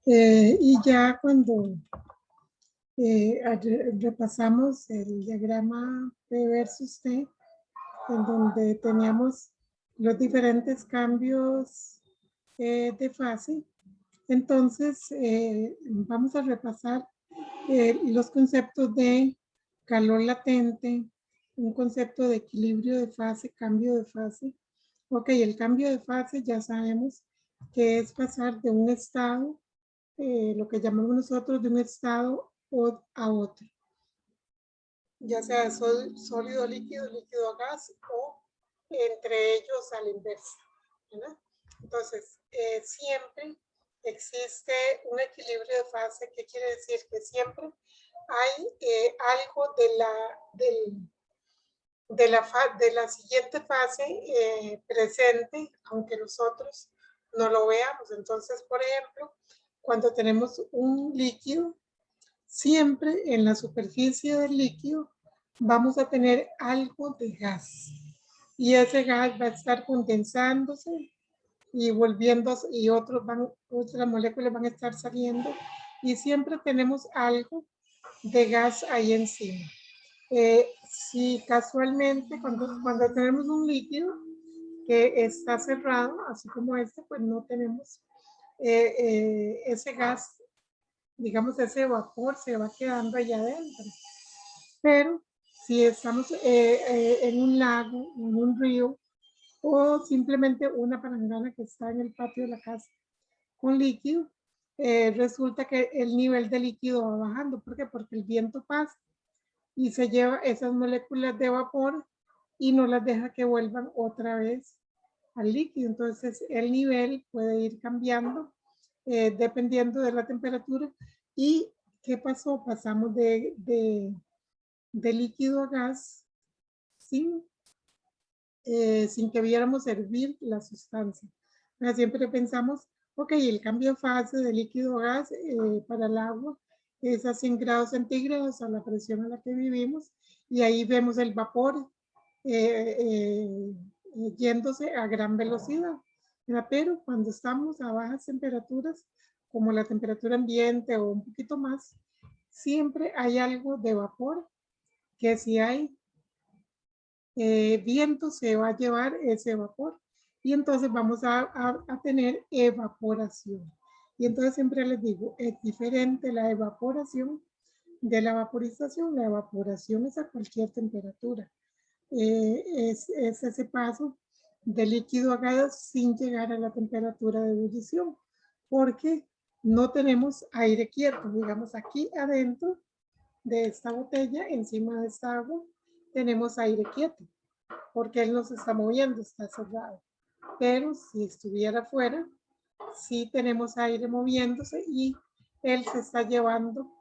Y ya cuando repasamos el diagrama P versus T, en donde teníamos los diferentes cambios de fase, entonces vamos a repasar los conceptos de calor latente, un concepto de equilibrio de fase, cambio de fase. Ok, el cambio de fase ya sabemos que es pasar de un estado, lo que llamamos nosotros de un estado a otro, ya sea sólido, líquido, líquido a gas o entre ellos a la inversa, ¿verdad? Entonces, siempre existe un equilibrio de fase. ¿Qué quiere decir? Que siempre hay algo de la siguiente fase presente, aunque nosotros no lo veamos. Entonces, por ejemplo, cuando tenemos un líquido, siempre en la superficie del líquido vamos a tener algo de gas. Y ese gas va a estar condensándose y volviéndose, y otras moléculas van a estar saliendo. Y siempre tenemos algo de gas ahí encima. Si casualmente cuando tenemos un líquido que está cerrado, así como este, pues no tenemos ese gas, digamos, ese vapor se va quedando allá adentro. Pero si estamos en un lago, en un río, o simplemente una palangana que está en el patio de la casa con líquido, resulta que el nivel de líquido va bajando. ¿Por qué? Porque el viento pasa y se lleva esas moléculas de vapor y no las deja que vuelvan otra vez al líquido. Entonces el nivel puede ir cambiando dependiendo de la temperatura. ¿Y qué pasó? Pasamos de líquido a gas sin que viéramos hervir la sustancia. Siempre pensamos, ok, el cambio de fase de líquido a gas para el agua es a 100 grados centígrados a la presión a la que vivimos, y ahí vemos el vapor yéndose a gran velocidad. Pero cuando estamos a bajas temperaturas, como la temperatura ambiente o un poquito más, siempre hay algo de vapor que si hay viento se va a llevar ese vapor y entonces vamos a tener evaporación. Y entonces siempre les digo, es diferente la evaporación de la vaporización. La evaporación es a cualquier temperatura. Es ese paso de líquido a gas sin llegar a la temperatura de ebullición, porque no tenemos aire quieto. Digamos, aquí adentro de esta botella, encima de esta agua, tenemos aire quieto, porque él no se está moviendo, está cerrado. Pero si estuviera afuera, sí tenemos aire moviéndose y él se está llevando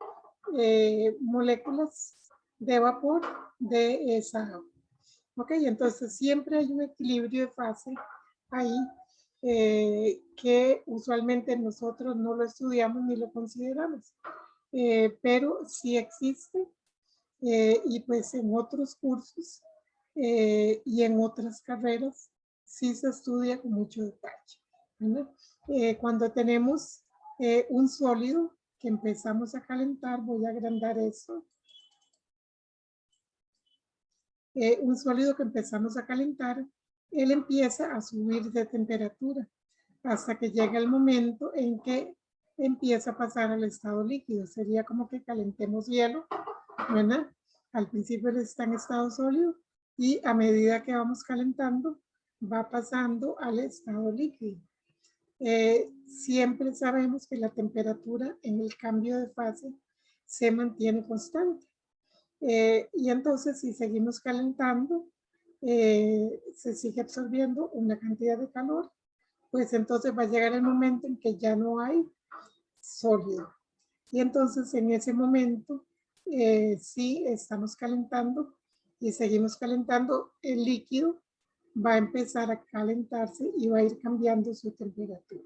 moléculas de vapor de esa agua. Ok, entonces siempre hay un equilibrio de fase ahí que usualmente nosotros no lo estudiamos ni lo consideramos, pero sí existe y pues en otros cursos y en otras carreras sí se estudia con mucho detalle, ¿no? Cuando tenemos un sólido que empezamos a calentar, voy a agrandar eso, un sólido que empezamos a calentar, él empieza a subir de temperatura hasta que llega el momento en que empieza a pasar al estado líquido. Sería como que calentemos hielo, ¿verdad? Al principio él está en estado sólido y a medida que vamos calentando va pasando al estado líquido. Siempre sabemos que la temperatura en el cambio de fase se mantiene constante. Y entonces si seguimos calentando, se sigue absorbiendo una cantidad de calor, pues entonces va a llegar el momento en que ya no hay sólido. Y entonces en ese momento, si estamos calentando y seguimos calentando, el líquido va a empezar a calentarse y va a ir cambiando su temperatura.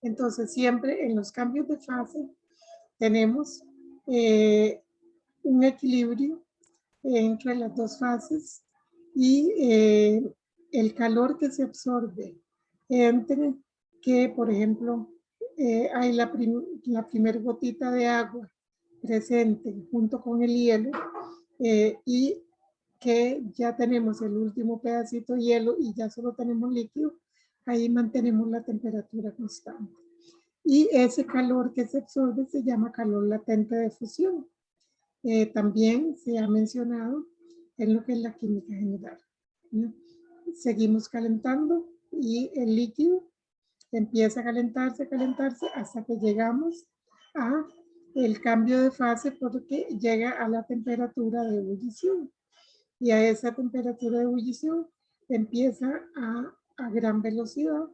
Entonces siempre en los cambios de fase tenemos un equilibrio entre las dos fases y el calor que se absorbe entre que, por ejemplo, hay la primera gotita de agua presente junto con el hielo y que ya tenemos el último pedacito de hielo y ya solo tenemos líquido, ahí mantenemos la temperatura constante. Y ese calor que se absorbe se llama calor latente de fusión. También se ha mencionado en lo que es la química general, ¿no? Seguimos calentando y el líquido empieza a calentarse hasta que llegamos a el cambio de fase porque llega a la temperatura de ebullición. Y a esa temperatura de ebullición empieza a gran velocidad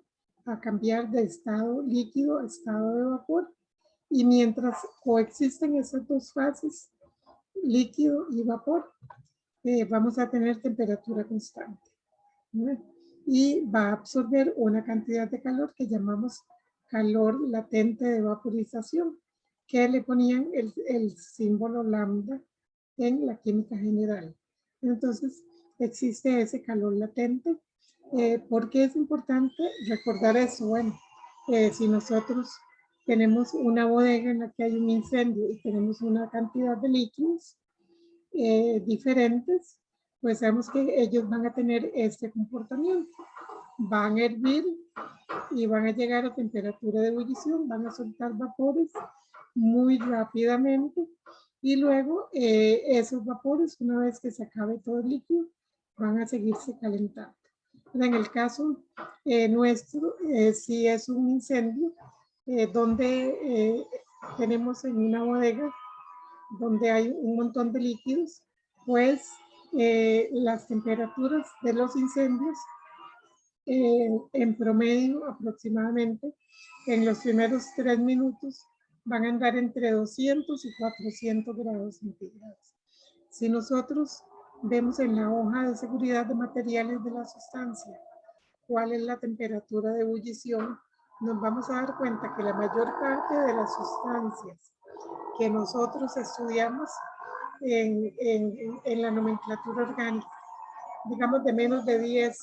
a cambiar de estado líquido a estado de vapor. Y mientras coexisten esas dos fases, líquido y vapor, vamos a tener temperatura constante, ¿no? Y va a absorber una cantidad de calor que llamamos calor latente de vaporización, que le ponían el símbolo lambda en la química general. Entonces, existe ese calor latente. ¿Por qué es importante recordar eso? Bueno, si nosotros tenemos una bodega en la que hay un incendio y tenemos una cantidad de líquidos diferentes, pues sabemos que ellos van a tener este comportamiento. Van a hervir y van a llegar a temperatura de ebullición, van a soltar vapores muy rápidamente y luego esos vapores, una vez que se acabe todo el líquido, van a seguirse calentando. En el caso nuestro, si es un incendio donde tenemos en una bodega donde hay un montón de líquidos, pues las temperaturas de los incendios en promedio aproximadamente en los primeros 3 minutos van a andar entre 200 y 400 grados centígrados. Si nosotros vemos en la hoja de seguridad de materiales de la sustancia cuál es la temperatura de ebullición, nos vamos a dar cuenta que la mayor parte de las sustancias que nosotros estudiamos en la nomenclatura orgánica, digamos de menos de 10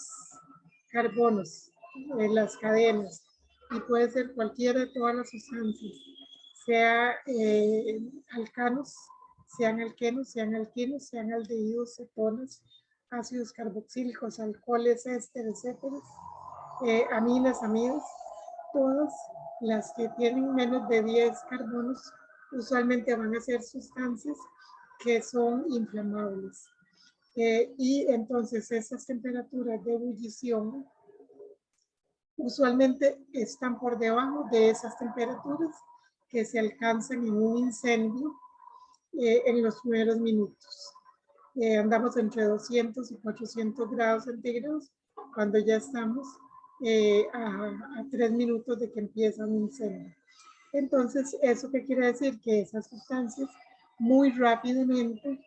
carbonos en las cadenas, y puede ser cualquiera de todas las sustancias, sea alcanos, sean alquenos, sean alquinos, sean aldehídos, cetonas, ácidos carboxílicos, alcoholes, ésteres, etcétera, aminas, amidas, todas las que tienen menos de 10 carbonos usualmente van a ser sustancias que son inflamables. Y entonces esas temperaturas de ebullición usualmente están por debajo de esas temperaturas que se alcanzan en un incendio en los primeros minutos. Andamos entre 200 y 400 grados centígrados cuando ya estamos a 3 minutos de que empieza un incendio. Entonces, ¿eso qué quiere decir? Que esas sustancias muy rápidamente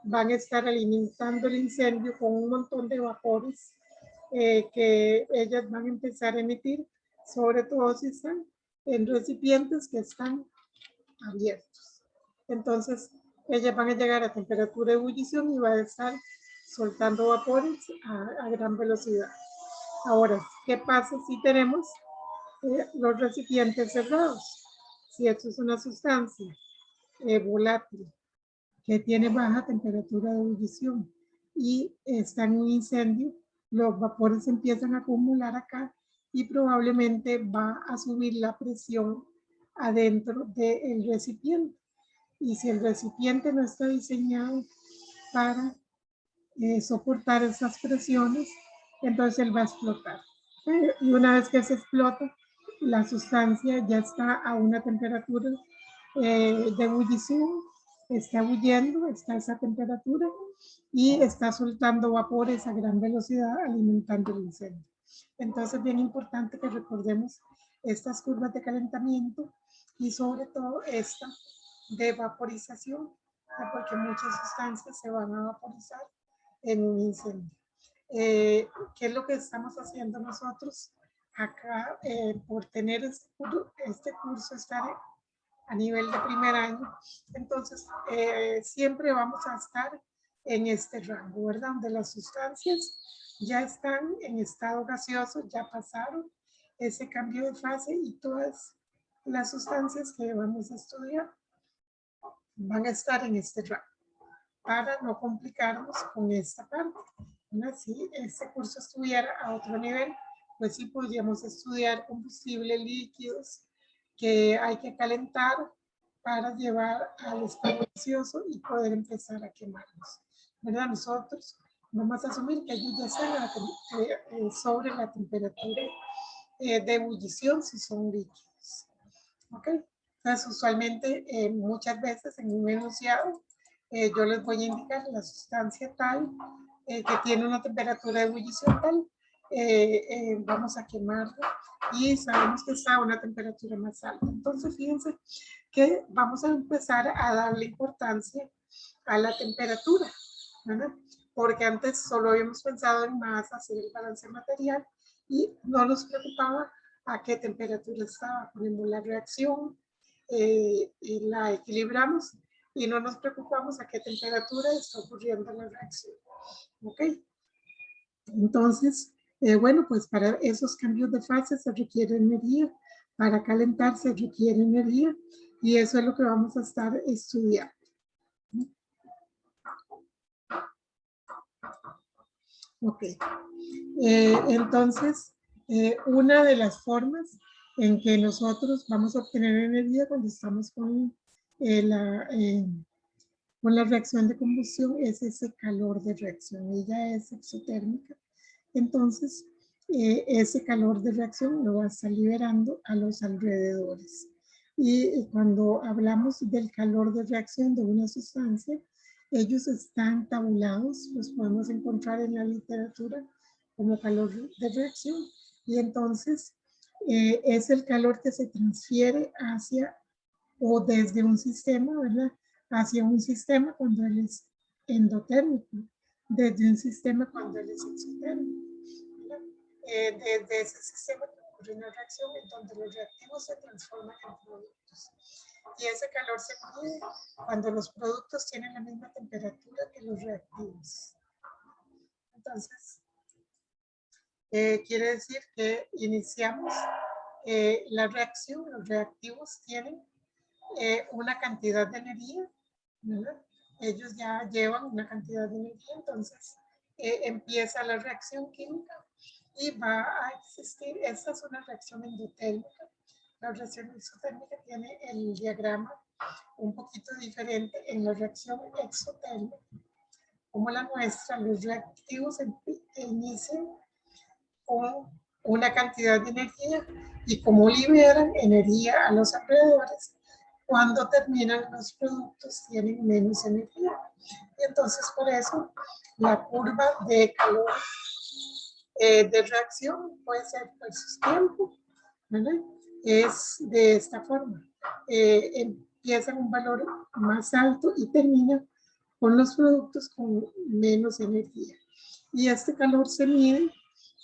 van a estar alimentando el incendio con un montón de vapores que ellas van a empezar a emitir, sobre todo si están en recipientes que están abiertos. Entonces, ellas van a llegar a temperatura de ebullición y van a estar soltando vapores a gran velocidad. Ahora, ¿qué pasa si tenemos los recipientes cerrados? Si esto es una sustancia volátil que tiene baja temperatura de ebullición y está en un incendio, los vapores empiezan a acumular acá y probablemente va a subir la presión adentro del recipiente. Y si el recipiente no está diseñado para soportar esas presiones, entonces él va a explotar. Y una vez que se explota, la sustancia ya está a una temperatura de ebullición, está huyendo, está a esa temperatura y está soltando vapores a gran velocidad alimentando el incendio. Entonces es bien importante que recordemos estas curvas de calentamiento y sobre todo esta de vaporización, porque muchas sustancias se van a vaporizar en un incendio. ¿Qué es lo que estamos haciendo nosotros acá por tener este curso, estar a nivel de primer año? Entonces, siempre vamos a estar en este rango, ¿verdad? Donde las sustancias ya están en estado gaseoso, ya pasaron ese cambio de fase y todas las sustancias que vamos a estudiar van a estar en este rango para no complicarnos con esta parte. Si este curso estuviera a otro nivel, pues sí podríamos estudiar combustibles líquidos que hay que calentar para llevar al estado gaseoso y poder empezar a quemarlos, ¿verdad? Nosotros vamos a asumir que ellos ya están sobre la temperatura de ebullición si son líquidos, ¿ok? Entonces, usualmente, muchas veces en un enunciado, yo les voy a indicar la sustancia tal que tiene una temperatura de ebullición tal, vamos a quemarla y sabemos que está a una temperatura más alta. Entonces, fíjense que vamos a empezar a darle importancia a la temperatura, ¿verdad? Porque antes solo habíamos pensado en masas y el balance material y no nos preocupaba a qué temperatura estaba. Ponemos la reacción y la equilibramos y no nos preocupamos a qué temperatura está ocurriendo la reacción. ¿Ok? Entonces, bueno, pues para esos cambios de fase se requiere energía, para calentar se requiere energía y eso es lo que vamos a estar estudiando. Ok, entonces, una de las formas en que nosotros vamos a obtener energía cuando estamos con la reacción de combustión es ese calor de reacción. Ella es exotérmica. Entonces, ese calor de reacción lo va a estar liberando a los alrededores. Y cuando hablamos del calor de reacción de una sustancia, ellos están tabulados, los podemos encontrar en la literatura como calor de reacción. Y entonces, es el calor que se transfiere hacia o desde un sistema, ¿verdad? Hacia un sistema cuando él es endotérmico, desde un sistema cuando él es exotérmico. Desde ese sistema que ocurre una reacción en donde los reactivos se transforman en productos. Y ese calor se mide cuando los productos tienen la misma temperatura que los reactivos. Entonces, quiere decir que iniciamos la reacción, los reactivos tienen una cantidad de energía, ¿verdad? Ellos ya llevan una cantidad de energía, entonces empieza la reacción química y va a existir, esta es una reacción endotérmica. La reacción exotérmica tiene el diagrama un poquito diferente. En la reacción exotérmica, como la nuestra, los reactivos inician con una cantidad de energía y como liberan energía a los alrededores, cuando terminan los productos tienen menos energía. Y entonces por eso la curva de calor de reacción puede ser versus tiempo, ¿verdad? Es de esta forma. Empieza en un valor más alto y termina con los productos con menos energía. Y este calor se mide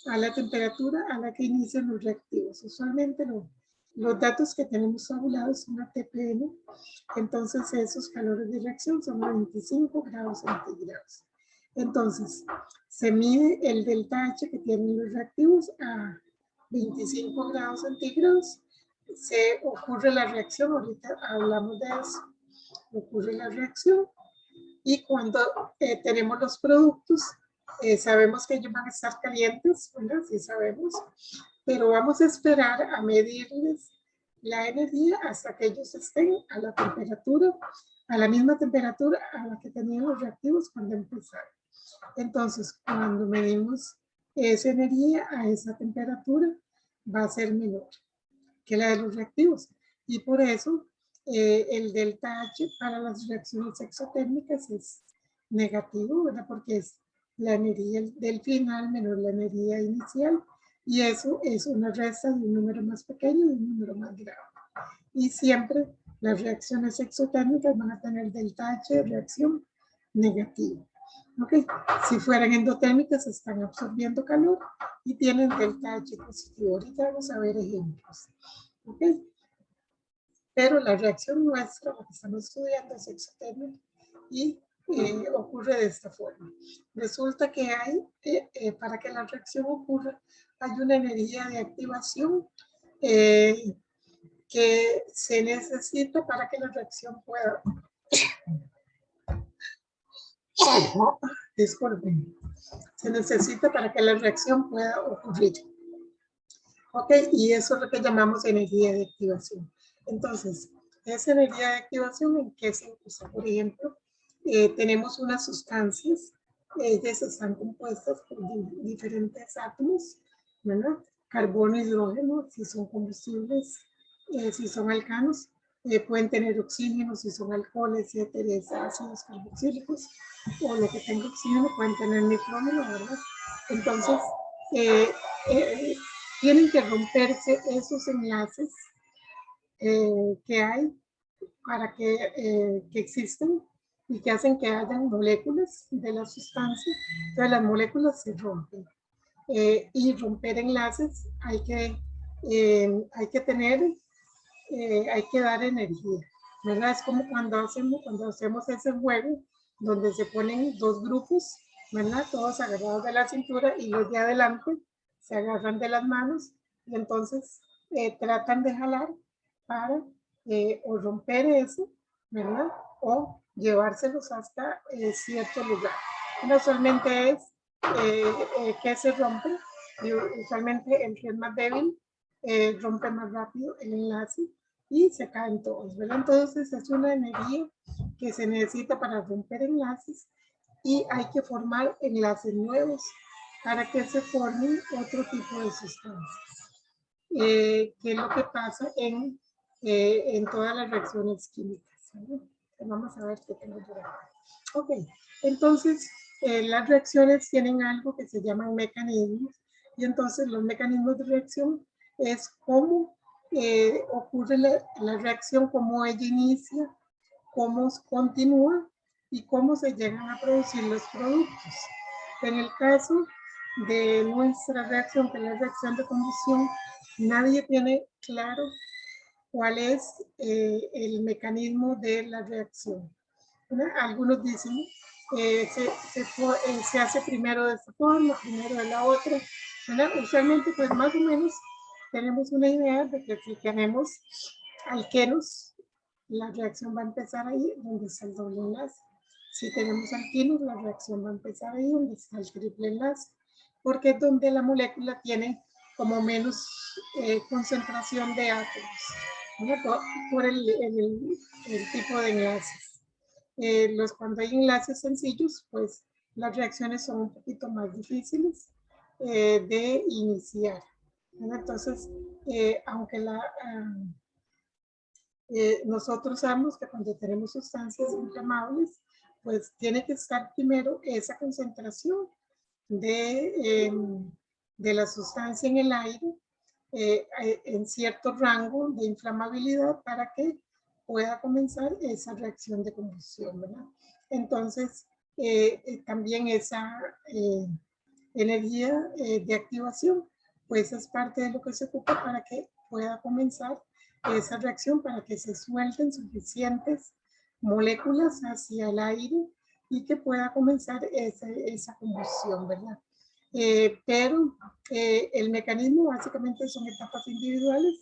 a la temperatura a la que inician los reactivos. Usualmente los datos que tenemos tabulados son ATPM, entonces esos calores de reacción son a 25 grados centígrados. Entonces, se mide el delta H que tienen los reactivos a 25 grados centígrados. Se ocurre la reacción, ahorita hablamos de eso. Ocurre la reacción y cuando tenemos los productos, sabemos que ellos van a estar calientes, ¿verdad? Sí sabemos, pero vamos a esperar a medirles la energía hasta que ellos estén a la temperatura, a la misma temperatura a la que tenían los reactivos cuando empezaron. Entonces, cuando medimos esa energía a esa temperatura, va a ser menor que la de los reactivos. Y por eso el delta H para las reacciones exotérmicas es negativo, ¿verdad? Porque es la energía del final menos la energía inicial. Y eso es una resta de un número más pequeño y un número más grande. Y siempre las reacciones exotérmicas van a tener delta H de reacción negativo. Okay. Si fueran endotérmicas, están absorbiendo calor y tienen delta H positivo. Ahorita vamos a ver ejemplos. Okay. Pero la reacción nuestra, lo que estamos estudiando, es exotérmica y ocurre de esta forma. Resulta que hay, para que la reacción ocurra, hay una energía de activación que que se necesita para que la reacción pueda, disculpen, se necesita para que la reacción pueda ocurrir. Ok, y eso es lo que llamamos energía de activación. Entonces, esa energía de activación, ¿en qué se usa? Por ejemplo, tenemos unas sustancias, ellas están compuestas por diferentes átomos, ¿verdad? Carbono, hidrógeno, si son combustibles, si son alcanos, pueden tener oxígeno, si son alcoholes, éteres, ácidos carboxílicos, o lo que tenga oxígeno, pueden tener nitrógeno, ¿verdad? Entonces, tienen que romperse esos enlaces que hay para que existen y que hacen que hayan moléculas de la sustancia. Entonces las moléculas se rompen. Y romper enlaces hay que tener, hay que dar energía, ¿verdad? Es como cuando hacemos ese juego donde se ponen dos grupos, ¿verdad? Todos agarrados de la cintura y los de adelante se agarran de las manos y entonces tratan de jalar para o romper eso, ¿verdad? O llevárselos hasta cierto lugar. No solamente es que se rompe, y usualmente el que es más débil rompe más rápido el enlace y se caen todos, ¿verdad? Entonces es una energía que se necesita para romper enlaces y hay que formar enlaces nuevos para que se formen otro tipo de sustancias, que es lo que pasa en todas las reacciones químicas, ¿verdad? Vamos a ver qué tengo por acá. Ok, entonces las reacciones tienen algo que se llaman mecanismos y entonces los mecanismos de reacción es cómo ocurre la reacción, cómo ella inicia, cómo continúa y cómo se llegan a producir los productos. En el caso de nuestra reacción, que es la reacción de combustión, nadie tiene claro cuál es el mecanismo de la reacción. ¿Verdad? Algunos dicen se hace primero de esta forma, primero de la otra, ¿verdad? Usualmente pues más o menos tenemos una idea de que si tenemos alquenos, la reacción va a empezar ahí donde está el doble enlace. Si tenemos alquinos, la reacción va a empezar ahí donde está el triple enlace, porque es donde la molécula tiene como menos concentración de átomos, ¿verdad? Por el tipo de enlaces. Cuando hay enlaces sencillos, pues las reacciones son un poquito más difíciles de iniciar, ¿verdad? Entonces, aunque nosotros sabemos que cuando tenemos sustancias inflamables, pues tiene que estar primero esa concentración de la sustancia en el aire en cierto rango de inflamabilidad para que pueda comenzar esa reacción de combustión, ¿verdad? Entonces, también esa energía de activación, pues es parte de lo que se ocupa para que pueda comenzar esa reacción, para que se suelten suficientes moléculas hacia el aire y que pueda comenzar esa combustión, ¿verdad? Pero el mecanismo básicamente son etapas individuales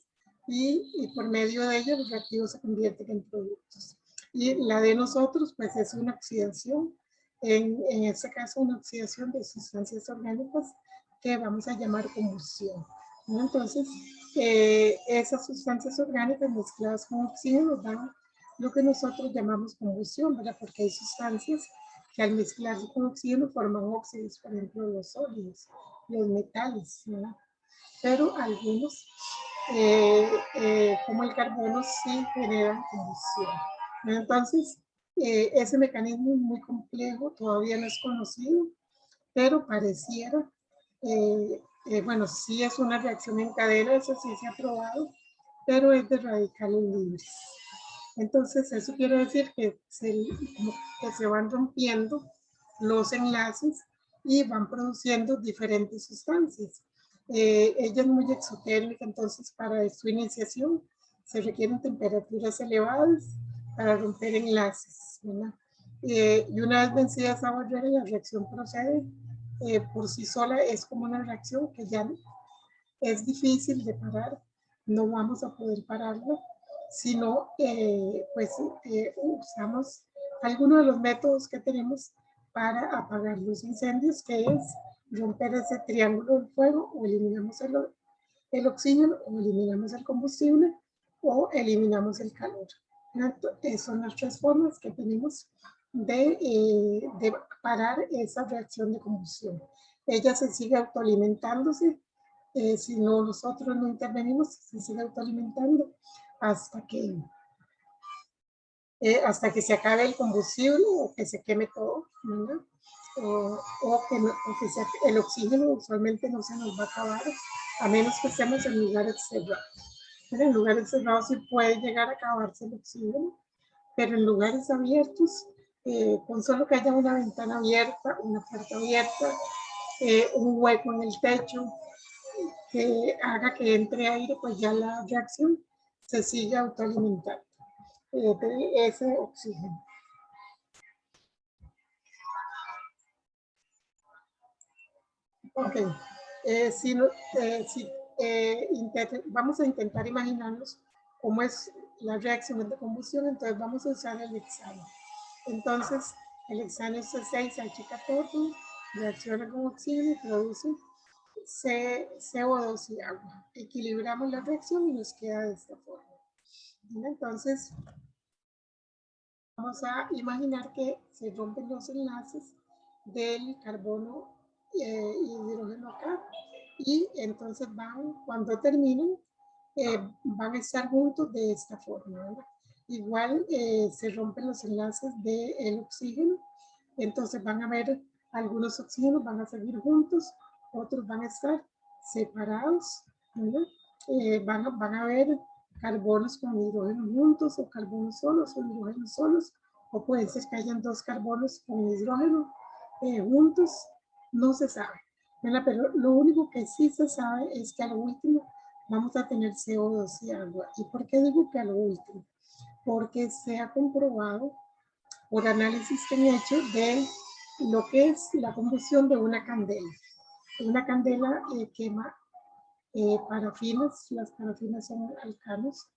y por medio de ellas los reactivos se convierten en productos. Y la de nosotros, pues es una oxidación, en este caso una oxidación de sustancias orgánicas que vamos a llamar combustión, ¿no? Entonces, esas sustancias orgánicas mezcladas con oxígeno dan lo que nosotros llamamos combustión, ¿verdad? Porque hay sustancias que al mezclarse con oxígeno forman óxidos, por ejemplo, los sólidos, los metales, ¿verdad? Pero algunos, como el carbono, sí generan combustión. Entonces, ese mecanismo es muy complejo, todavía no es conocido, pero pareciera, bueno, sí es una reacción en cadena, eso sí se ha probado, pero es de radicales libres. Entonces, eso quiere decir que se van rompiendo los enlaces y van produciendo diferentes sustancias. Ella es muy exotérmica, entonces para su iniciación se requieren temperaturas elevadas para romper enlaces, ¿verdad? Y una vez vencida esa barrera, la reacción procede por sí sola, es como una reacción que ya es difícil de parar no vamos a poder pararlo, sino usamos algunos de los métodos que tenemos para apagar los incendios, que es romper ese triángulo del fuego, o eliminamos el oxígeno, o eliminamos el combustible, o eliminamos el calor. Son las tres formas que tenemos de parar esa reacción de combustión. Ella se sigue autoalimentándose, si no nosotros no intervenimos, se sigue autoalimentando hasta que se acabe el combustible o que se queme todo, ¿verdad? El oxígeno usualmente no se nos va a acabar, a menos que estemos en lugares cerrados. Pero en lugares cerrados sí puede llegar a acabarse el oxígeno, pero en lugares abiertos, con solo que haya una ventana abierta, una puerta abierta, un hueco en el techo que haga que entre aire, pues ya la reacción se sigue autoalimentando de ese oxígeno. Ok, vamos a intentar imaginarnos cómo es la reacción de combustión, entonces vamos a usar el hexano. Entonces, el hexano C6H14 reacciona con oxígeno y produce CO2 y agua. Equilibramos la reacción y nos queda de esta forma. Entonces, vamos a imaginar que se rompen los enlaces del carbono y hidrógeno acá, y entonces cuando terminen, van a estar juntos de esta forma, ¿verdad? Igual se rompen los enlaces del oxígeno, entonces van a ver algunos oxígenos van a seguir juntos, otros van a estar separados, ¿verdad? Van a ver carbonos con hidrógeno juntos, o carbonos solos, o hidrógenos solos, o puede ser que hayan dos carbonos con hidrógeno juntos, no se sabe, ¿verdad? Pero lo único que sí se sabe es que a lo último vamos a tener CO2 y agua. ¿Y por qué digo que a lo último? Porque se ha comprobado por análisis que han hecho de lo que es la combustión de una candela. Una candela quema parafinas, las parafinas son alcanos,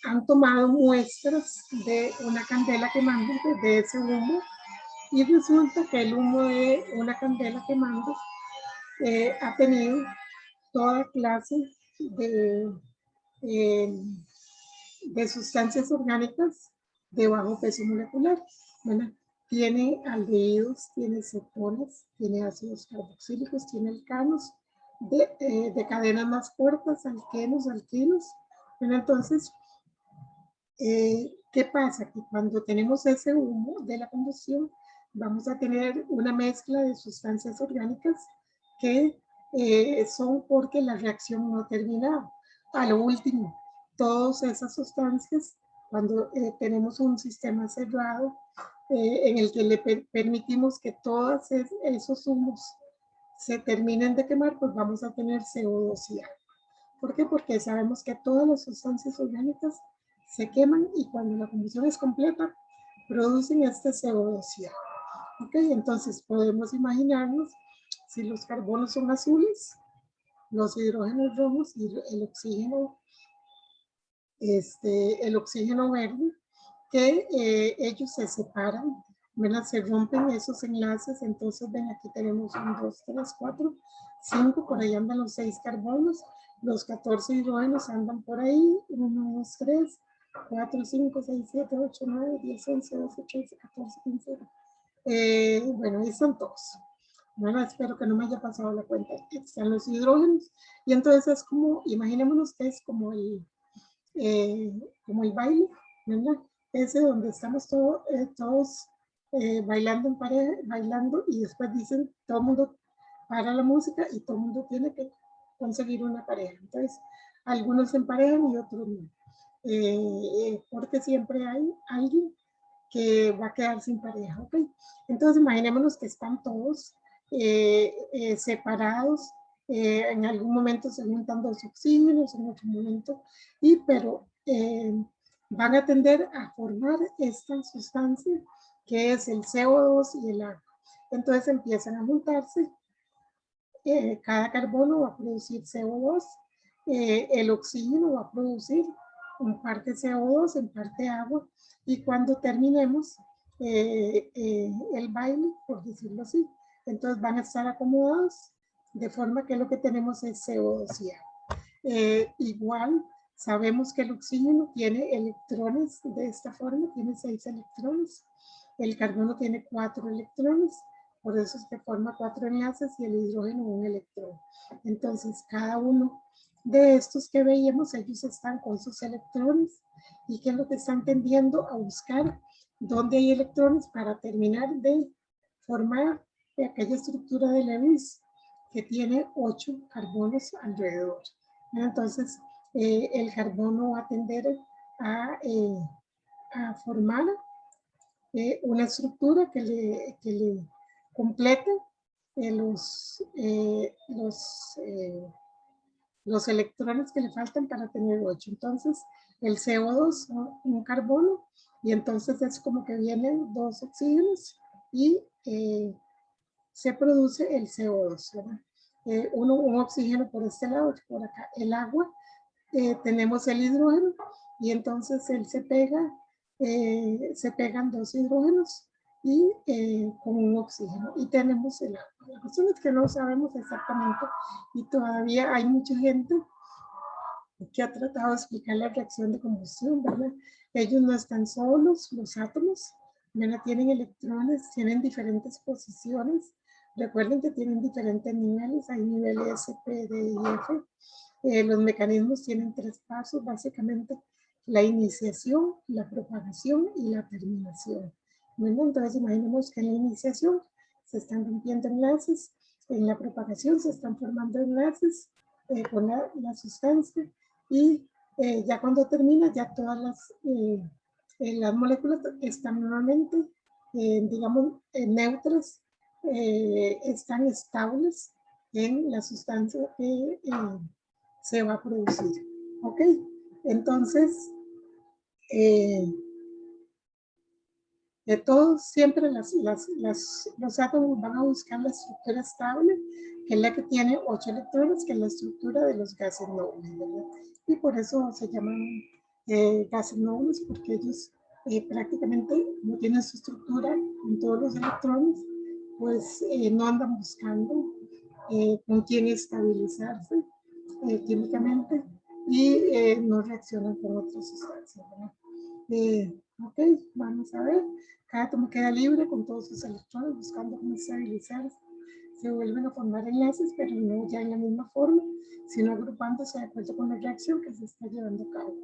han tomado muestras de una candela quemando, de ese humo, y resulta que el humo de una candela quemando ha tenido toda clase de sustancias orgánicas de bajo peso molecular. Bueno, tiene aldehídos, tiene cetonas, tiene ácidos carboxílicos, tiene alcanos de cadenas más cortas, alquenos, alquinos. Bueno, entonces, ¿qué pasa? Que cuando tenemos ese humo de la combustión, vamos a tener una mezcla de sustancias orgánicas que son porque la reacción no ha terminado. A lo último, todas esas sustancias, cuando tenemos un sistema cerrado en el que le permitimos que todos esos humos se terminen de quemar, pues vamos a tener CO2 y agua. ¿Por qué? Porque sabemos que todas las sustancias orgánicas se queman y cuando la combustión es completa, producen este CO2 y agua. Ok, entonces podemos imaginarnos si los carbonos son azules, los hidrógenos rojos y el oxígeno verde, que ellos se separan, ¿verdad? Se rompen esos enlaces, entonces ven, aquí tenemos 1, 2, 3, 4, 5, por ahí andan los 6 carbonos, los 14 hidrógenos andan por ahí, 1, 2, 3, 4, 5, 6, 7, 8, 9, 10, 11, 12, 13, 14, 15. Bueno, ahí están todos. Bueno, espero que no me haya pasado la cuenta. Están los hidrógenos. Y entonces es como, imaginémonos que es como el baile, ¿verdad? Ese donde estamos todos bailando en pareja, bailando, y después dicen, todo el mundo para la música y todo el mundo tiene que conseguir una pareja. Entonces, algunos se emparejan y otros no. Porque siempre hay alguien que va a quedar sin pareja, ¿ok? Entonces, imaginémonos que están todos separados, en algún momento se juntan dos oxígenos, en otro momento, pero van a tender a formar esta sustancia que es el CO2 y el agua. Entonces empiezan a juntarse cada carbono va a producir CO2, el oxígeno va a producir en parte CO2, en parte agua, y cuando terminemos el baile, por decirlo así, entonces van a estar acomodados de forma que lo que tenemos es CO2 y agua. Igual sabemos que el oxígeno tiene electrones de esta forma, tiene 6 electrones, el carbono tiene 4 electrones, por eso es que forma 4 enlaces y el hidrógeno un electrón. Entonces cada uno de estos que veíamos, ellos están con sus electrones y qué es lo que están tendiendo a buscar dónde hay electrones para terminar de formar aquella estructura de Lewis que tiene 8 carbonos alrededor. Entonces el carbono va a tender a formar una estructura que le complete los electrones que le faltan para tener 8. Entonces, el CO2, un carbono, y entonces es como que vienen 2 oxígenos y se produce el CO2, ¿verdad? Un oxígeno por este lado, por acá. El agua, tenemos el hidrógeno y entonces él se pegan 2 hidrógenos y con un oxígeno y tenemos el agua. La cuestión es que no sabemos exactamente y todavía hay mucha gente que ha tratado de explicar la reacción de combustión, ¿verdad? Ellos no están solos, los átomos, ¿verdad? Tienen electrones, tienen diferentes posiciones. Recuerden que tienen diferentes niveles, hay niveles S, P, D y F. Los mecanismos tienen 3 pasos, básicamente la iniciación, la propagación y la terminación. Bueno, entonces imaginemos que en la iniciación se están rompiendo enlaces, en la propagación se están formando enlaces con la sustancia y ya cuando termina ya todas las moléculas están nuevamente, digamos, neutras, están estables en la sustancia que se va a producir. ¿Ok? Entonces, de todos, siempre los átomos van a buscar la estructura estable, que es la que tiene 8 electrones, que es la estructura de los gases nobles, ¿verdad? Y por eso se llaman gases nobles, porque ellos prácticamente no tienen su estructura con todos los electrones, pues no andan buscando con quién estabilizarse químicamente y no reaccionan con otras sustancias, ¿verdad? Ok, vamos a ver. Cada átomo queda libre con todos sus electrones buscando cómo estabilizarse. Se vuelven a formar enlaces, pero no ya en la misma forma, sino agrupándose de acuerdo con la reacción que se está llevando a cabo.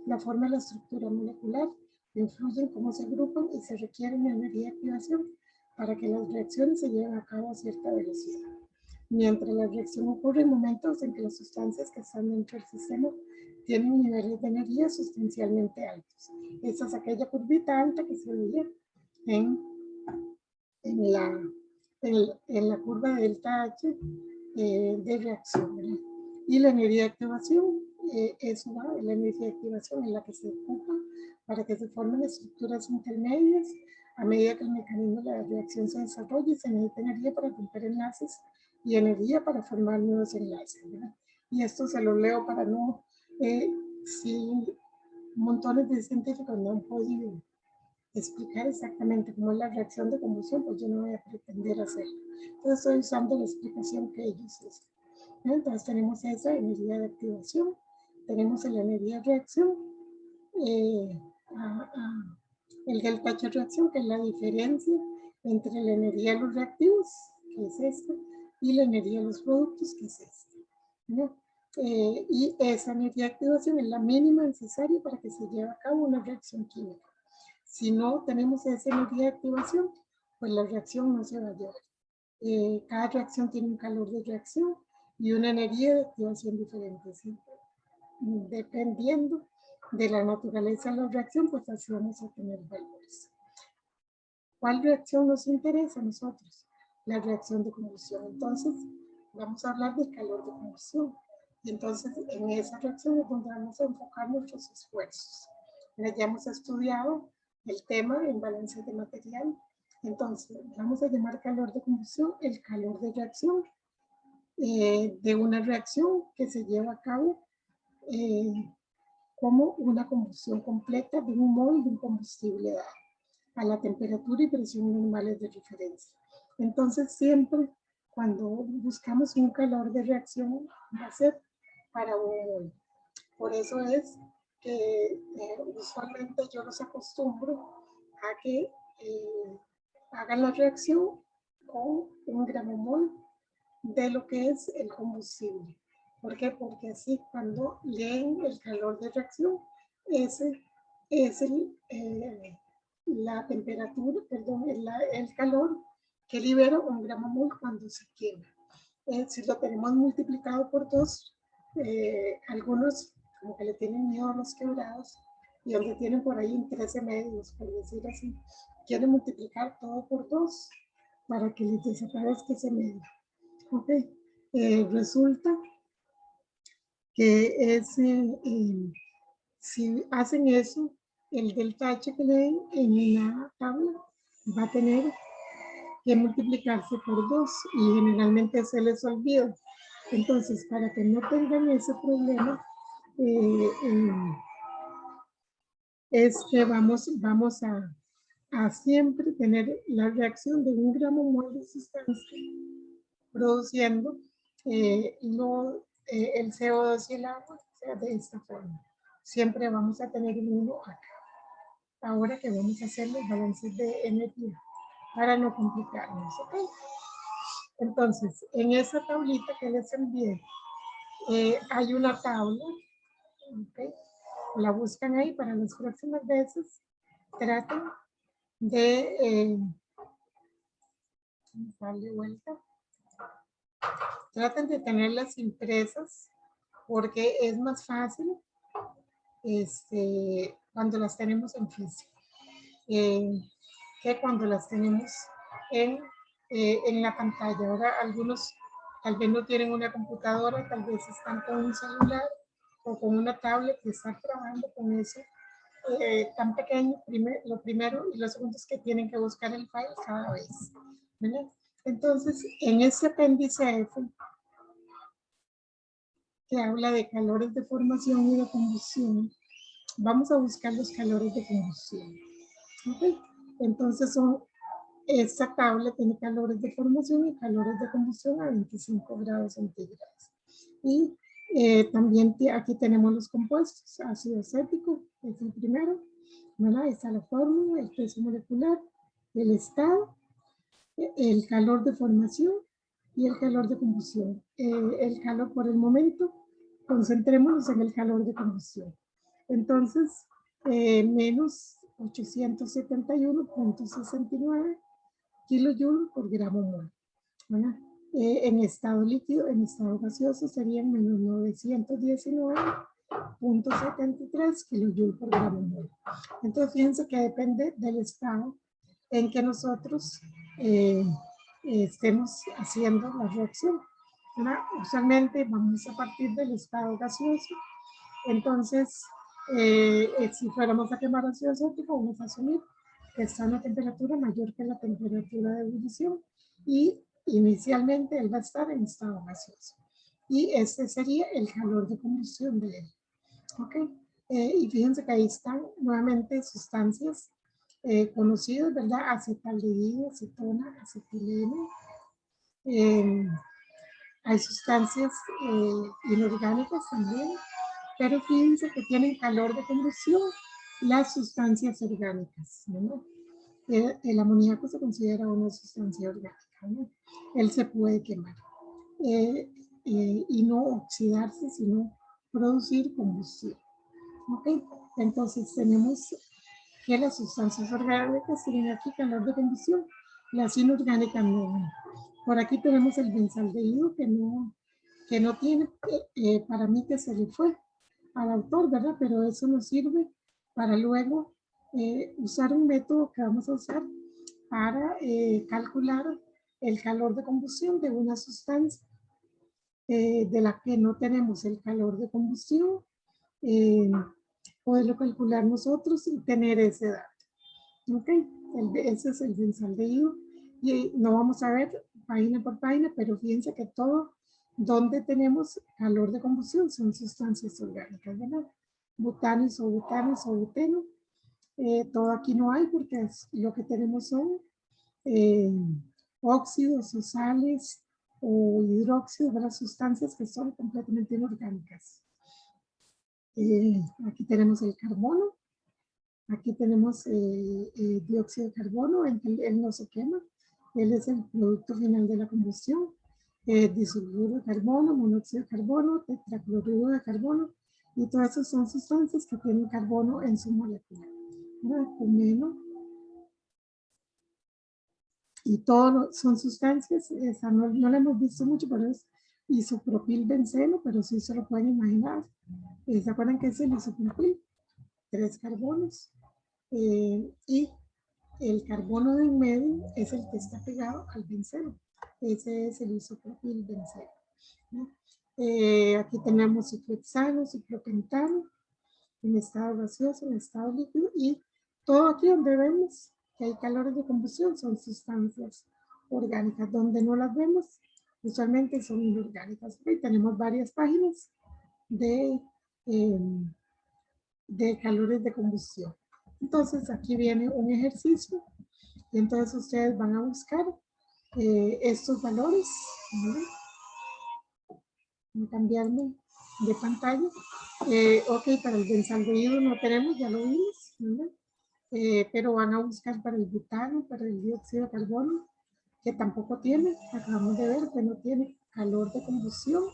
La forma y la estructura molecular influyen cómo se agrupan y se requiere una energía de activación para que las reacciones se lleven a cabo a cierta velocidad. Mientras la reacción ocurre en momentos en que las sustancias que están dentro del sistema tienen niveles de energía sustancialmente altos. Esa es aquella curvita alta que se veía en la curva de delta H de reacción, ¿verdad? Y la energía de activación, la energía de activación es la que se ocupa para que se formen estructuras intermedias a medida que el mecanismo de la reacción se desarrolla y se necesita energía para romper enlaces y energía para formar nuevos enlaces, ¿verdad? Y esto se lo leo para no, si montones de científicos no han podido explicar exactamente cómo es la reacción de combustión, pues yo no voy a pretender hacerlo. Entonces estoy usando la explicación que ellos hacen. Entonces tenemos esa energía de activación, tenemos la energía de reacción, el delta H reacción, que es la diferencia entre la energía de los reactivos, que es esta, y la energía de los productos, que es esta, ¿no? Y esa energía de activación es la mínima necesaria para que se lleve a cabo una reacción química. Si no tenemos esa energía de activación, pues la reacción no se va a llevar. Cada reacción tiene un calor de reacción y una energía de activación diferente. ¿Sí? Dependiendo de la naturaleza de la reacción, pues así vamos a tener valores. ¿Cuál reacción nos interesa a nosotros? La reacción de combustión. Entonces, vamos a hablar del calor de combustión. Y entonces, en esa reacción es donde vamos a enfocar nuestros esfuerzos. Ya hemos estudiado el tema en balance de material. Entonces, vamos a llamar calor de combustión el calor de reacción. de una reacción que se lleva a cabo como una combustión completa de un mol de un combustible dado a la temperatura y presión normales de referencia. Entonces, siempre cuando buscamos un calor de reacción va a ser para un mol. Por eso es que usualmente yo los acostumbro a que hagan la reacción con 1 gramo mol de lo que es el combustible. ¿Por qué? Porque así cuando leen el calor de reacción, ese es la temperatura, perdón, el calor que libera 1 gramo mol cuando se quema. Si lo tenemos multiplicado por 2, algunos como que le tienen miedo a los quebrados y donde tienen por ahí 13 medios, por decir así, quieren multiplicar todo por 2 para que les desaparezca ese medio. Ok, resulta que si hacen eso, el delta H que leen en la tabla va a tener que multiplicarse por 2 y generalmente se les olvida. Entonces, para que no tengan ese problema, es que vamos a siempre tener la reacción de 1 gramo mol de sustancia produciendo el CO2 y el agua, o sea, de esta forma. Siempre vamos a tener el 1 acá. Ahora que vamos a hacer los balances de energía para no complicarnos, ¿ok? Entonces, en esa tablita que les envié, hay una tabla, ¿ok? La buscan ahí para las próximas veces. Traten de darle vuelta. Traten de tenerlas impresas porque es más fácil cuando las tenemos en físico que cuando las tenemos en la pantalla. Ahora algunos tal vez no tienen una computadora, tal vez están con un celular o con una tablet y están trabajando con eso tan pequeño, lo primero, y lo segundo es que tienen que buscar el file cada vez, ¿verdad? Entonces, en ese apéndice F, que habla de calores de formación y de combustión, vamos a buscar los calores de combustión. ¿Okay? Entonces, esta tabla tiene calores de formación y calores de combustión a 25 grados centígrados. Y también aquí tenemos los compuestos. Ácido acético es el primero. ¿Verdad? Ahí está la fórmula, el peso molecular, el estado, el calor de formación y el calor de combustión. El calor por el momento, concentrémonos en el calor de combustión. Entonces, menos 871.69 kilojoules por gramo mol. ¿Verdad? En estado líquido, en estado gaseoso serían menos 919.73 kilojoules por gramo mol. Entonces, fíjense que depende del estado en que nosotros estemos haciendo la reacción. ¿Verdad? Usualmente vamos a partir del estado gaseoso. Entonces, si fuéramos a quemar ácido acético, vamos a asumir que está a una temperatura mayor que la temperatura de ebullición y inicialmente él va a estar en estado gaseoso. Y este sería el calor de combustión de él. ¿Ok? Y fíjense que ahí están nuevamente sustancias conocidas, ¿verdad? Acetaldehído, acetona, acetileno. Hay sustancias inorgánicas también, pero fíjense que tienen calor de combustión las sustancias orgánicas, ¿no? El amoníaco se considera una sustancia orgánica, ¿no? Él se puede quemar y no oxidarse, sino producir combustión. ¿Ok? Entonces tenemos que las sustancias orgánicas tienen aquí calor de combustión, las inorgánicas no. Por aquí tenemos el benzaldehído que no tiene, para mí que se le fue al autor, ¿verdad? Pero eso nos sirve para luego usar un método que vamos a usar para calcular el calor de combustión de una sustancia de la que no tenemos el calor de combustión, poderlo calcular nosotros y tener ese dato. ¿Ok? Ese es el benzaldehído. Y no vamos a ver página por página, pero fíjense que todo donde tenemos calor de combustión, son sustancias orgánicas, ¿verdad? Butano, isobutano, isobuteno. Todo aquí no hay porque lo que tenemos son óxidos o sales o hidróxidos de las sustancias que son completamente inorgánicas. Aquí tenemos el carbono, aquí tenemos dióxido de carbono, él no se quema, él es el producto final de la combustión. Disulfuro de carbono, monóxido de carbono, tetracloruro de carbono, y todas esas son sustancias que tienen carbono en su molécula. Fumeno. Y todo son sustancias, esa no la hemos visto mucho, pero es isopropilbenceno, pero sí se lo pueden imaginar. ¿Se acuerdan que es el isopropil? 3 carbonos. Y el carbono de en medio es el que está pegado al benceno. Ese es el isopropilbenceno. Aquí tenemos ciclohexano, ciclopentano, en estado gaseoso, en estado líquido, y todo aquí donde vemos que hay calores de combustión son sustancias orgánicas. Donde no las vemos, usualmente son inorgánicas. ¿Okay? Tenemos varias páginas de calores de combustión. Entonces aquí viene un ejercicio y entonces ustedes van a buscar estos valores. ¿Vale? Voy a cambiarme de pantalla. Ok, para el benzaldehído no tenemos, ya lo vimos, ¿verdad? Pero van a buscar para el butano, para el dióxido de carbono, que tampoco tiene, acabamos de ver que no tiene calor de combustión,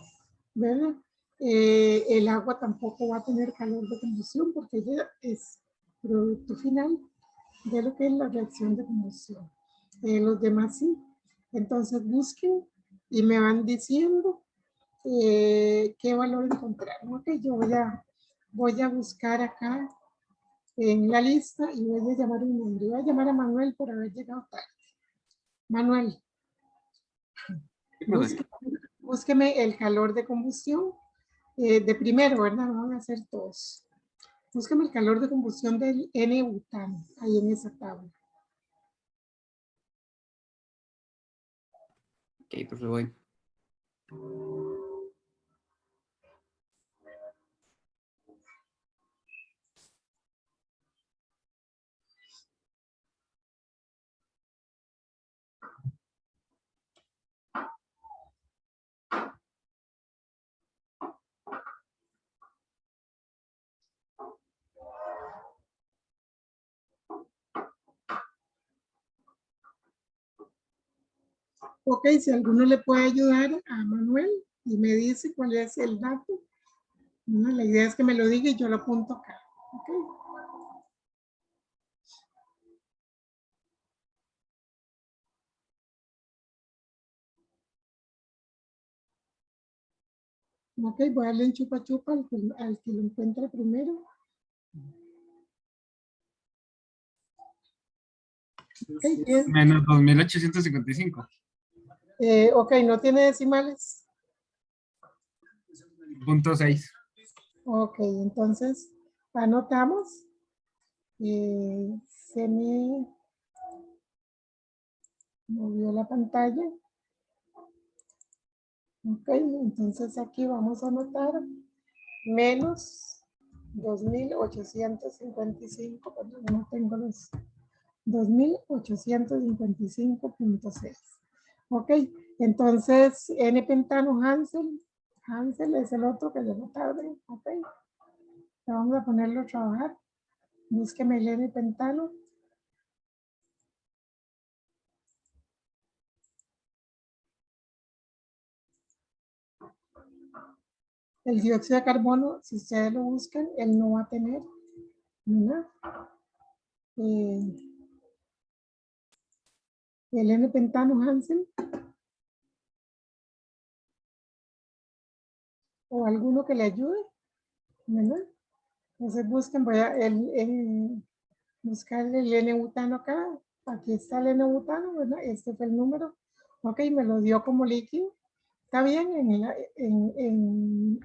¿verdad? El agua tampoco va a tener calor de combustión porque ella es producto final de lo que es la reacción de combustión. Los demás sí. Entonces busquen y me van diciendo qué valor encontraron. Ok, yo voy a buscar acá en la lista y voy a llamar un nombre. Voy a llamar a Manuel por haber llegado tarde. Manuel, búsqueme el calor de combustión de primero, ¿verdad? Van a hacer todos. Búsqueme el calor de combustión del N-butano, ahí en esa tabla. Ok, pues lo voy. Ok, si alguno le puede ayudar a Manuel y me dice cuál es el dato. No, la idea es que me lo diga y yo lo apunto acá. Okay. Ok, voy a darle en chupa chupa al que lo encuentre primero. Okay, bien. Menos 2.855. Ok, no tiene decimales. Punto 6. Ok, entonces anotamos. Se me movió la pantalla. Ok, entonces aquí vamos a anotar menos 2.855, perdón, no tengo los 2.855.6. Ok, entonces N-pentano Hansel es el otro que llegó tarde. Ok, vamos a ponerlo a trabajar. Búsqueme el N-pentano. El dióxido de carbono, si ustedes lo buscan, él no va a tener una. El N-pentano Hansel. O alguno que le ayude, ¿verdad? Entonces busquen, voy a buscar el N-butano acá. Aquí está el N-butano, ¿verdad? Este fue el número. Ok, me lo dio como líquido. Está bien, en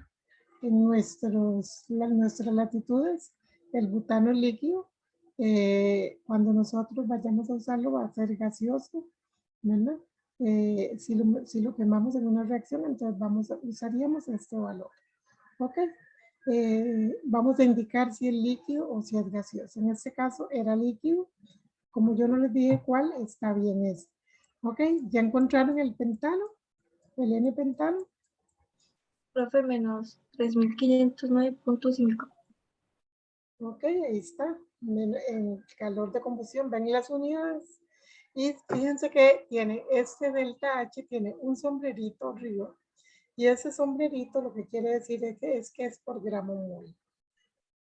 nuestras latitudes, el butano es líquido. Cuando nosotros vayamos a usarlo va a ser gaseoso, ¿verdad? Si lo quemamos en una reacción, entonces usaríamos este valor. ¿Ok? Vamos a indicar si es líquido o si es gaseoso. En este caso era líquido. Como yo no les dije cuál, está bien este. ¿Ok? ¿Ya encontraron el pentano? El N-pentano. Profe, menos 3509.5. Ok, ahí está. En calor de combustión, ven las unidades. Y fíjense que tiene este delta H, tiene un sombrerito arriba. Y ese sombrerito lo que quiere decir es que es por gramo mol.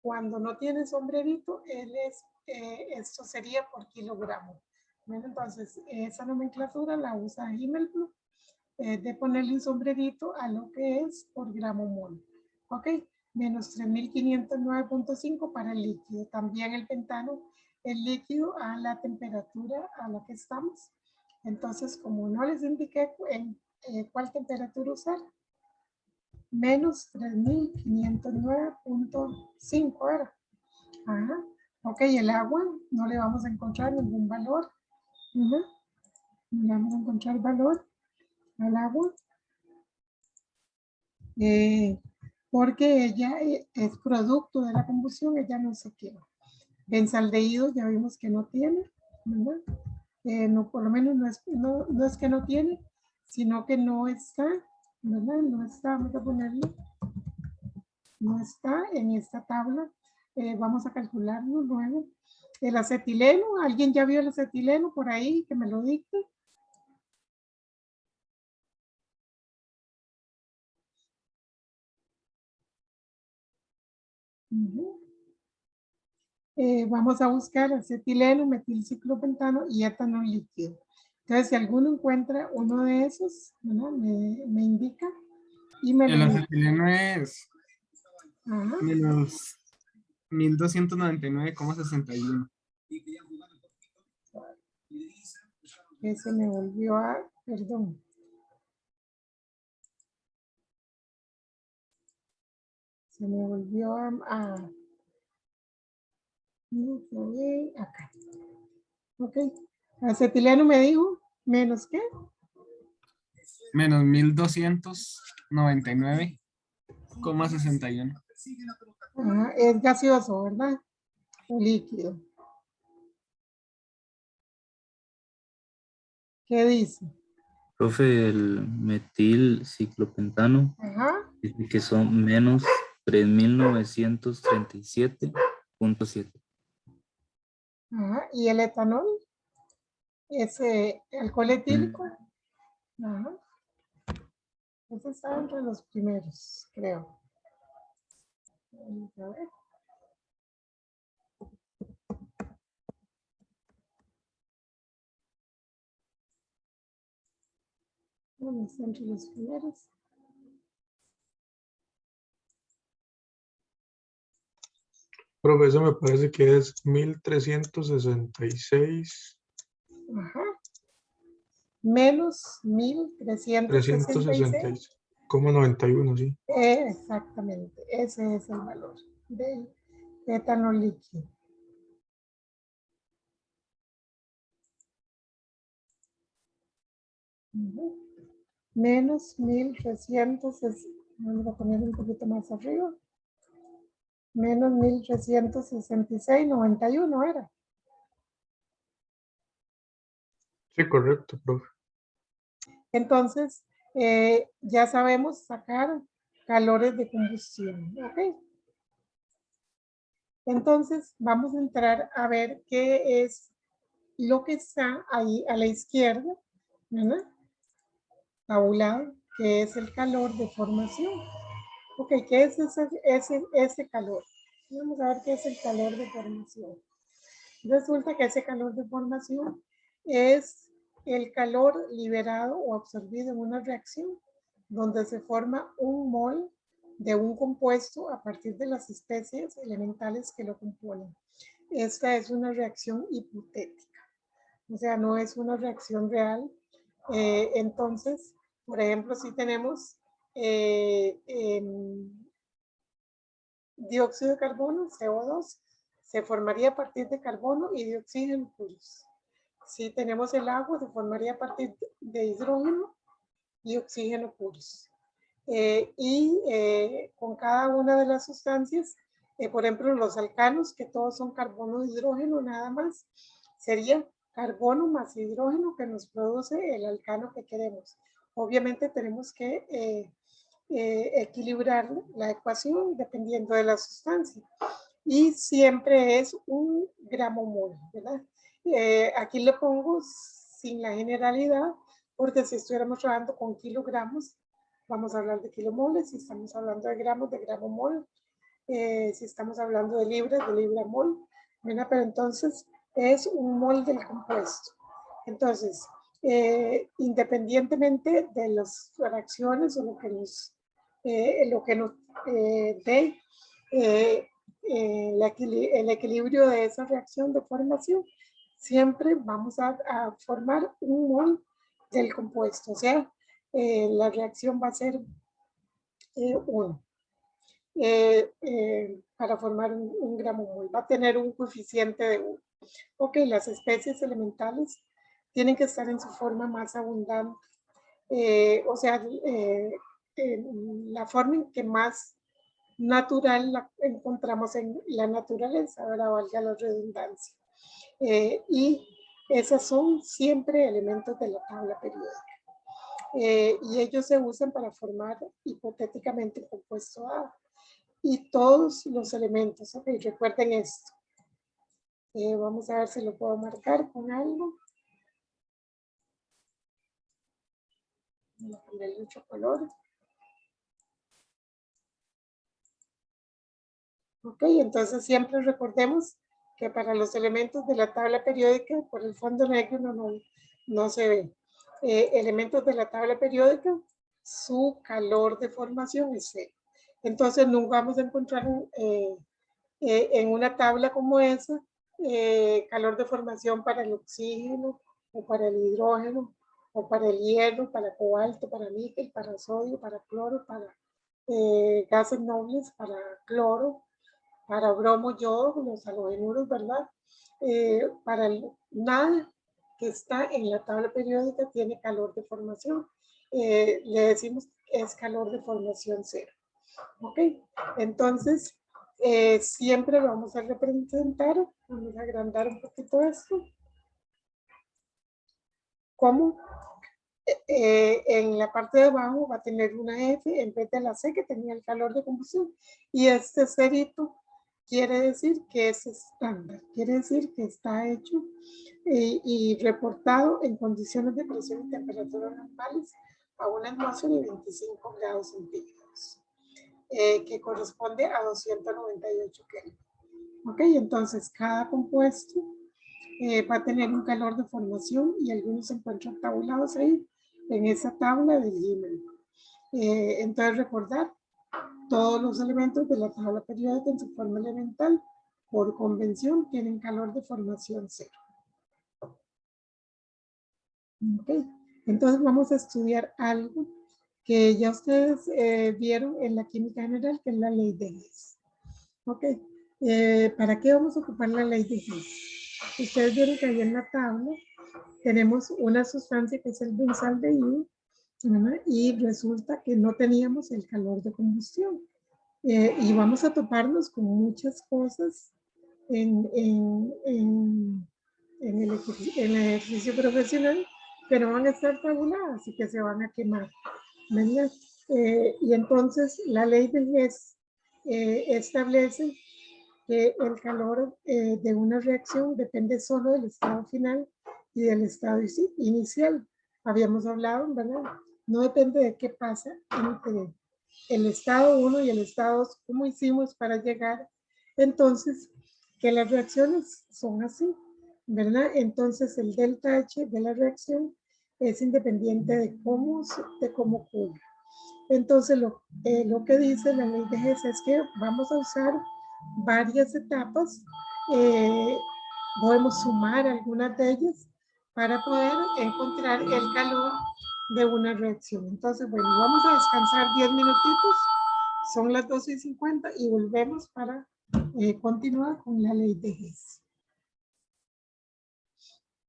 Cuando no tiene sombrerito, esto sería por kilogramo. Bueno, entonces, esa nomenclatura la usa Himmelblau, de ponerle un sombrerito a lo que es por gramo mol. ¿Ok? Menos 3509.5 para el líquido. También el pentano, el líquido a la temperatura a la que estamos. Entonces, como no les indiqué en cuál temperatura usar, menos 3509.5 era. Ajá. Ok, el agua, no le vamos a encontrar ningún valor. No le vamos a encontrar valor al agua. Porque ella es producto de la combustión, ella no se quema. Benzaldehído ya vimos que no tiene, ¿verdad? No, por lo menos no es que no tiene, sino que no está, ¿verdad? No está, vamos a ponerlo, no está en esta tabla. Vamos a calcularlo luego. El acetileno, ¿alguien ya vio el acetileno por ahí? Que me lo dicte. Vamos a buscar acetileno, metilciclopentano y etanol líquido. Entonces, si alguno encuentra uno de esos, ¿no? me indica y me El lo dice. acetileno es Ajá. menos 1299,61. Ese me volvió a, perdón. Se me volvió acá. Ok. Acetileno me dijo, ¿menos qué? Menos 1299,61. Ajá, es gaseoso, ¿verdad? O líquido. ¿Qué dice? Profe, el metilciclopentano Ajá. dice que son menos 3937.7. Ajá. ¿Y el etanol? Ese alcohol etílico. Ajá. Ese está entre los primeros, creo. Vamos a ver. ¿Dónde está entre los primeros? Profe, eso me parece que es 1366, Ajá. Menos 1366. 366,91, sí. Exactamente. Ese es el valor del etanol líquido. Ujú. Menos 1300, vamos a poner un poquito más arriba. Menos 1366,91 era. Sí, correcto, profe. Entonces, ya sabemos sacar calores de combustión. ¿Ok? Entonces, vamos a entrar a ver qué es lo que está ahí a la izquierda, ¿verdad? Tabulado, que es el calor de formación. Ok, ¿qué es ese calor? Vamos a ver qué es el calor de formación. Resulta que ese calor de formación es el calor liberado o absorbido en una reacción donde se forma un mol de un compuesto a partir de las especies elementales que lo componen. Esta es una reacción hipotética, o sea, no es una reacción real. Entonces, por ejemplo, si tenemos dióxido de carbono, CO2, se formaría a partir de carbono y de oxígeno puros. Si tenemos el agua, se formaría a partir de hidrógeno y oxígeno puros. Con cada una de las sustancias, por ejemplo, los alcanos, que todos son carbono e hidrógeno nada más, sería carbono más hidrógeno que nos produce el alcano que queremos. Obviamente tenemos que equilibrar la ecuación dependiendo de la sustancia. Y siempre es 1 gramo mol, ¿verdad? Aquí le pongo sin la generalidad, porque si estuviéramos trabajando con kilogramos, vamos a hablar de kilomoles. Si estamos hablando de gramo mol. Si estamos hablando de libra mol, ¿verdad? Pero entonces es 1 mol del compuesto. Entonces, independientemente de las fracciones o lo que nos dé el equilibrio de esa reacción de formación, siempre vamos a formar 1 mol del compuesto. O sea, la reacción va a ser 1 para formar 1 gramo mol. Va a tener un coeficiente de 1. Ok, las especies elementales tienen que estar en su forma más abundante. O sea, la forma en que más natural la encontramos en la naturaleza, ahora valga la redundancia. Y esas son siempre elementos de la tabla periódica. Y ellos se usan para formar hipotéticamente el compuesto A. Y todos los elementos, ok, recuerden esto. Vamos a ver si lo puedo marcar con algo. Voy a ponerle mucho color. Ok, entonces siempre recordemos que para los elementos de la tabla periódica, por el fondo negro no se ve. Elementos de la tabla periódica, su calor de formación es 0. Entonces nunca vamos a encontrar en una tabla como esa calor de formación para el oxígeno o para el hidrógeno o para el hierro, para cobalto, para níquel, para sodio, para cloro, para gases nobles, para cloro, para bromo, yodo, los halogenuros, ¿verdad? Nada que está en la tabla periódica tiene calor de formación. Le decimos que es calor de formación 0. ¿Ok? Entonces, siempre vamos a representar, vamos a agrandar un poquito esto, como en la parte de abajo va a tener una F en vez de la C que tenía el calor de combustión. Y este cerito quiere decir que es estándar, quiere decir que está hecho y reportado en condiciones de presión y temperatura normales a una atmósfera de 25 grados centígrados, que corresponde a 298 Kelvin. Ok, entonces cada compuesto va a tener un calor de formación y algunos se encuentran tabulados ahí en esa tabla del Gmail. Entonces recordar, todos los elementos de la tabla periódica en su forma elemental, por convención, tienen calor de formación 0. Okay. Entonces vamos a estudiar algo que ya ustedes vieron en la química general, que es la ley de Hess. Ok. ¿Para qué vamos a ocupar la ley de Hess? Ustedes vieron que ahí en la tabla tenemos una sustancia que es el benzaldehído, ¿verdad? Y resulta que no teníamos el calor de combustión. Y vamos a toparnos con muchas cosas en el ejercicio profesional que no van a estar tabuladas y que se van a quemar, ¿verdad? Y entonces la ley de Hess establece que el calor de una reacción depende solo del estado final y del estado inicial. Habíamos hablado, ¿verdad? No depende de qué pasa entre el estado 1 y el estado 2, cómo hicimos para llegar. Entonces, que las reacciones son así, ¿verdad? Entonces, el delta H de la reacción es independiente de cómo ocurre. Entonces, lo que dice la ley de Hess es que vamos a usar varias etapas. Podemos sumar algunas de ellas para poder encontrar el calor de una reacción. Entonces, bueno, vamos a descansar 10 minutitos. Son las 12:50 y volvemos para continuar con la ley de Hess.